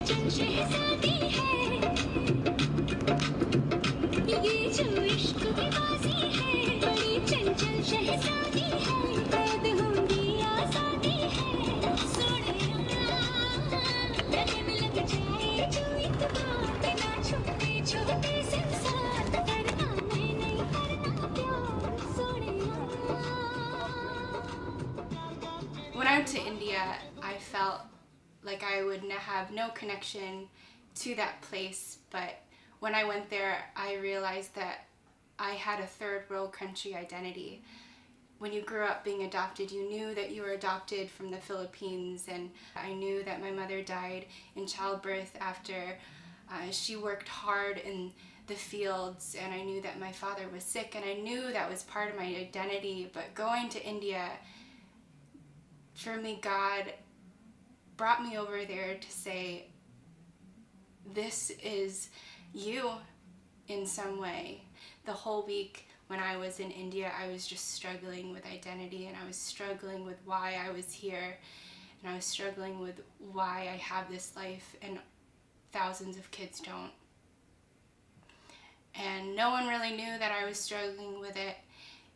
शहजादी है ये जो इश्क की बाजी है बड़ी चंचल शहजादी है कैद होंगी आजादी है सोनिया लगे में लग जाए जो एक बात बिना छुपे छोटे से साथ करना मैं नहीं करना प्यार Sonia. When I went to India, I felt like I would have no connection to that place, but when I went there, I realized that I had a third world country identity. When you grew up being adopted, you knew that you were adopted from the Philippines, and I knew that my mother died in childbirth after she worked hard in the fields, and I knew that my father was sick, and I knew that was part of my identity. But going to India, for me, God brought me over there to say, this is you in some way. The whole week when I was in India, I was just struggling with identity, and I was struggling with why I was here, and I was struggling with why I have this life and thousands of kids don't. And no one really knew that I was struggling with it.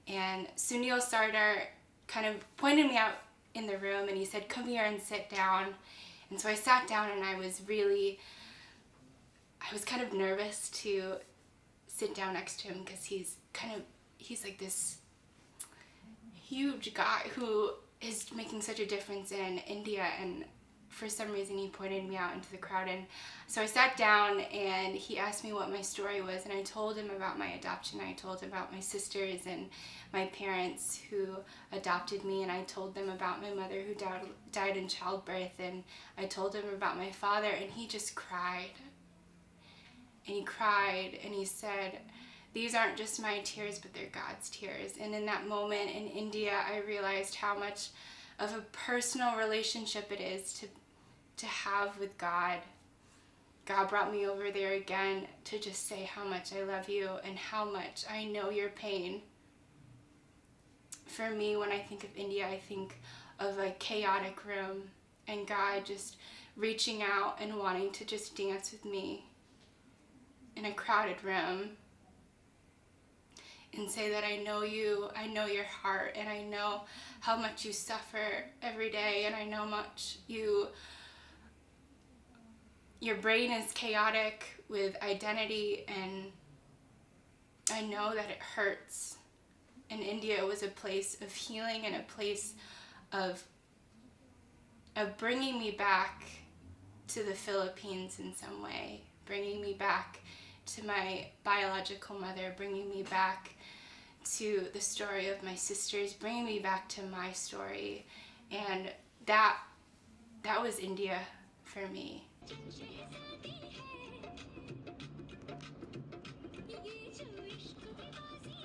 And Sunil Sardar kind of pointed me out in the room, and he said, come here and sit down. And so I sat down, and I was kind of nervous to sit down next to him, because he's like this huge guy who is making such a difference in India, and for some reason he pointed me out into the crowd. And so I sat down, and he asked me what my story was, and I told him about my adoption. I told him about my sisters and my parents who adopted me, and I told them about my mother who died in childbirth, and I told him about my father, and he just cried. And he cried, and he said, these aren't just my tears, but they're God's tears. And in that moment in India, I realized how much of a personal relationship it is to have with God. God brought me over there again to just say how much I love you and how much I know your pain. For me, when I think of India, I think of a chaotic room, and God just reaching out and wanting to just dance with me in a crowded room and say that I know you, I know your heart, and I know how much you suffer every day, and I know much your brain is chaotic with identity, and I know that it hurts. And India was a place of healing and a place of bringing me back to the Philippines in some way, bringing me back to my biological mother, bringing me back to the story of my sisters, bringing me back to my story. And that was India for me.